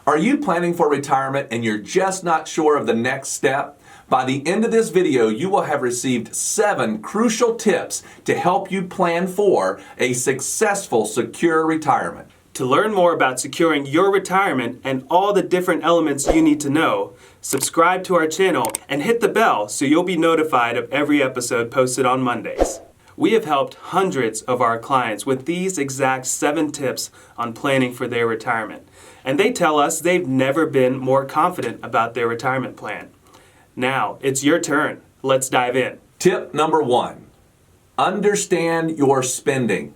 Are you planning for retirement and you're just not sure of the next step? By the end of this video, you will have received 7 crucial tips to help you plan for a successful, secure retirement. To learn more about securing your retirement and all the different elements you need to know, subscribe to our channel and hit the bell so you'll be notified of every episode posted on Mondays. We have helped hundreds of our clients with these exact 7 tips on planning for their retirement. And they tell us they've never been more confident about their retirement plan. Now, it's your turn. Let's dive in. Tip number 1, understand your spending.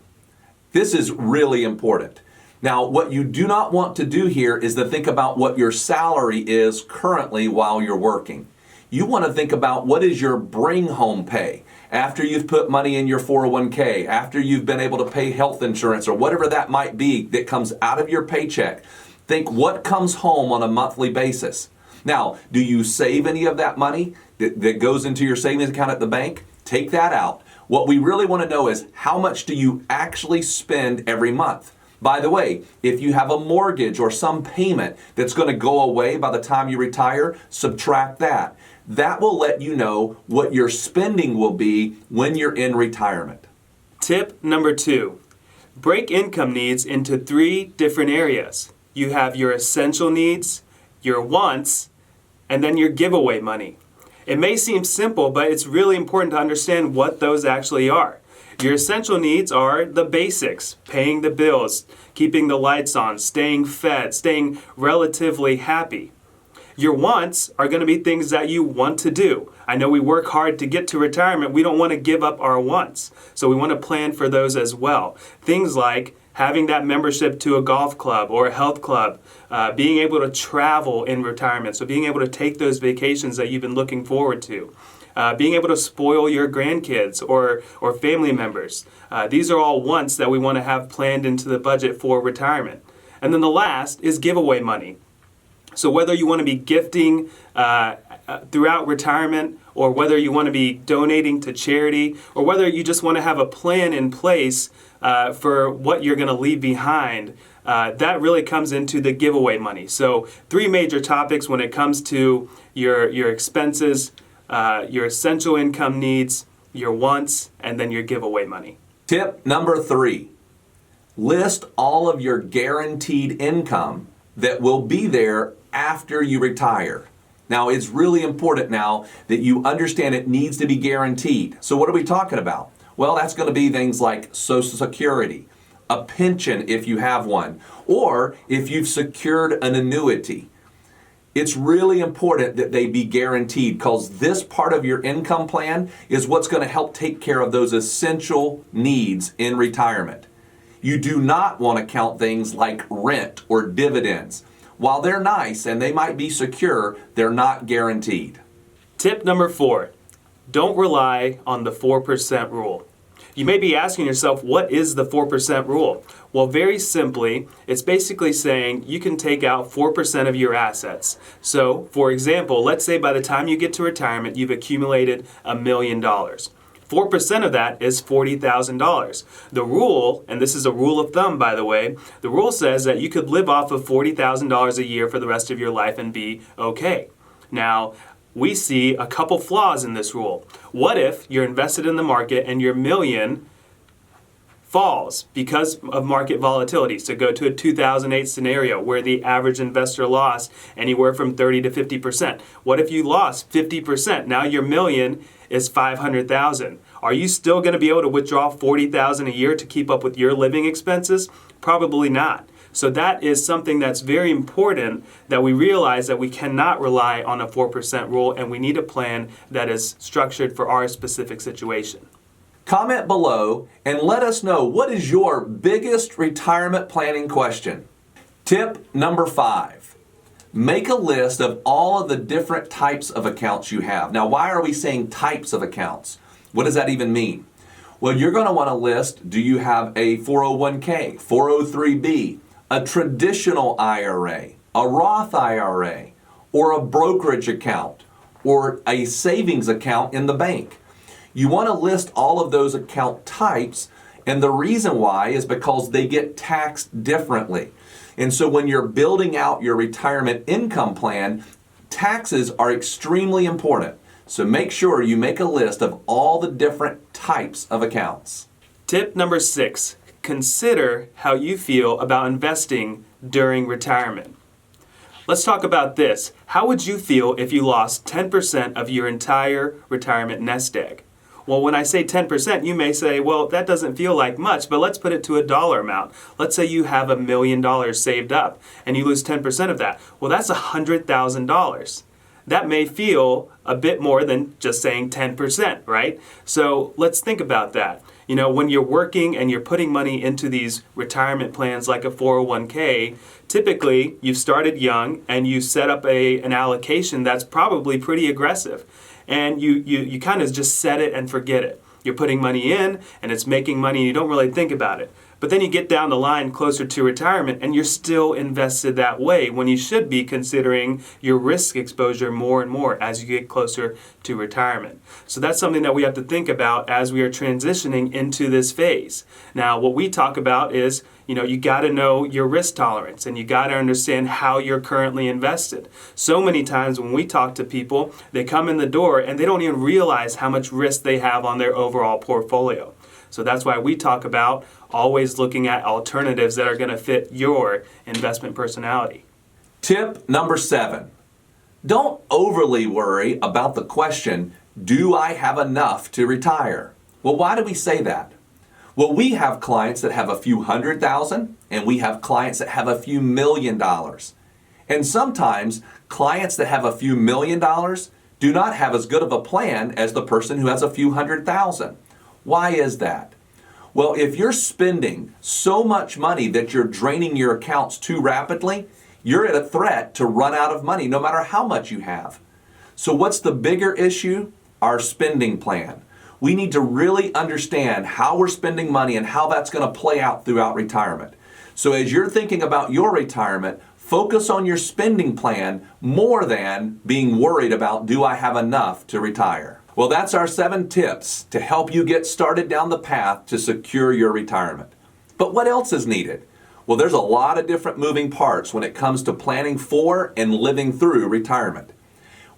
This is really important. Now, what you do not want to do here is to think about what your salary is currently while you're working. You want to think about what is your bring home pay after you've put money in your 401k, after you've been able to pay health insurance or whatever that might be that comes out of your paycheck. Think what comes home on a monthly basis. Now, do you save any of that money that goes into your savings account at the bank? Take that out. What we really want to know is how much do you actually spend every month? By the way, if you have a mortgage or some payment that's going to go away by the time you retire, subtract that. That will let you know what your spending will be when you're in retirement. Tip number 2, break income needs into 3 different areas. You have your essential needs, your wants, and then your giveaway money. It may seem simple, but it's really important to understand what those actually are. Your essential needs are the basics: paying the bills, keeping the lights on, staying fed, staying relatively happy. Your wants are going to be things that you want to do. I know we work hard to get to retirement. We don't want to give up our wants. So we want to plan for those as well. Things like having that membership to a golf club or a health club, being able to travel in retirement, so being able to take those vacations that you've been looking forward to, being able to spoil your grandkids or family members. These are all wants that we want to have planned into the budget for retirement. And then the last is giveaway money. So whether you want to be gifting throughout retirement, or whether you want to be donating to charity, or whether you just want to have a plan in place for what you're going to leave behind, that really comes into the giveaway money. So 3 major topics when it comes to your expenses, your essential income needs, your wants, and then your giveaway money. Tip number 3, list all of your guaranteed income that will be there after you retire. Now, it's really important now that you understand it needs to be guaranteed. So what are we talking about? Well, that's going to be things like Social Security, a pension if you have one, or if you've secured an annuity. It's really important that they be guaranteed, because this part of your income plan is what's going to help take care of those essential needs in retirement. You do not want to count things like rent or dividends. While they're nice and they might be secure, they're not guaranteed. Tip number 4, don't rely on the 4% rule. You may be asking yourself, what is the 4% rule? Well, very simply, it's basically saying you can take out 4% of your assets. So, for example, let's say by the time you get to retirement, you've accumulated $1 million. 4% of that is $40,000. The rule, and this is a rule of thumb by the way, the rule says that you could live off of $40,000 a year for the rest of your life and be okay. Now, we see a couple flaws in this rule. What if you're invested in the market and your million falls because of market volatility? So go to a 2008 scenario where the average investor lost anywhere from 30 to 50%. What if you lost 50%? Now your million is $500,000. Are you still going to be able to withdraw $40,000 a year to keep up with your living expenses? Probably not. So that is something that's very important, that we realize that we cannot rely on a 4% rule, and we need a plan that is structured for our specific situation. Comment below and let us know, what is your biggest retirement planning question? Tip number 5, make a list of all of the different types of accounts you have. Now, why are we saying types of accounts? What does that even mean? Well, you're going to want to list, do you have a 401k, 403b, a traditional IRA, a Roth IRA, or a brokerage account, or a savings account in the bank? You want to list all of those account types, and the reason why is because they get taxed differently. And so when you're building out your retirement income plan, taxes are extremely important. So make sure you make a list of all the different types of accounts. Tip number 6, consider how you feel about investing during retirement. Let's talk about this. How would you feel if you lost 10% of your entire retirement nest egg? Well, when I say 10%, you may say, well, that doesn't feel like much, but let's put it to a dollar amount. Let's say you have $1 million saved up and you lose 10% of that. Well, that's $100,000. That may feel a bit more than just saying 10%, right? So let's think about that. You know, when you're working and you're putting money into these retirement plans like a 401k, typically you've started young and you set up an allocation that's probably pretty aggressive. And you kind of just set it and forget it. You're putting money in and it's making money and you don't really think about it. But then you get down the line closer to retirement and you're still invested that way when you should be considering your risk exposure more and more as you get closer to retirement. So that's something that we have to think about as we are transitioning into this phase. Now, what we talk about is, you got to know your risk tolerance and you got to understand how you're currently invested. So many times when we talk to people, they come in the door and they don't even realize how much risk they have on their overall portfolio. So that's why we talk about always looking at alternatives that are going to fit your investment personality. Tip number 7, don't overly worry about the question, do I have enough to retire? Well, why do we say that? Well, we have clients that have a few $100,000 and we have clients that have a few $1 million. And sometimes clients that have a few $1 million do not have as good of a plan as the person who has a few $100,000. Why is that? Well, if you're spending so much money that you're draining your accounts too rapidly, you're at a threat to run out of money no matter how much you have. So what's the bigger issue? Our spending plan. We need to really understand how we're spending money and how that's going to play out throughout retirement. So as you're thinking about your retirement, focus on your spending plan more than being worried about, do I have enough to retire? Well, that's our 7 tips to help you get started down the path to secure your retirement. But what else is needed? Well, there's a lot of different moving parts when it comes to planning for and living through retirement.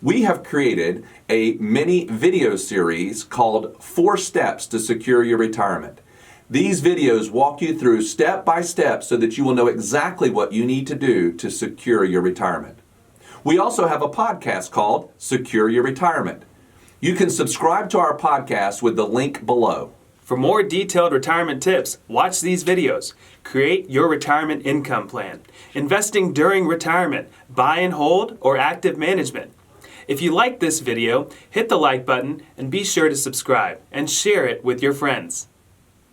We have created a mini video series called 4 Steps to Secure Your Retirement. These videos walk you through step by step so that you will know exactly what you need to do to secure your retirement. We also have a podcast called Secure Your Retirement. You can subscribe to our podcast with the link below. For more detailed retirement tips, watch these videos. Create your retirement income plan. Investing during retirement, buy and hold, or active management. If you like this video, hit the like button and be sure to subscribe and share it with your friends.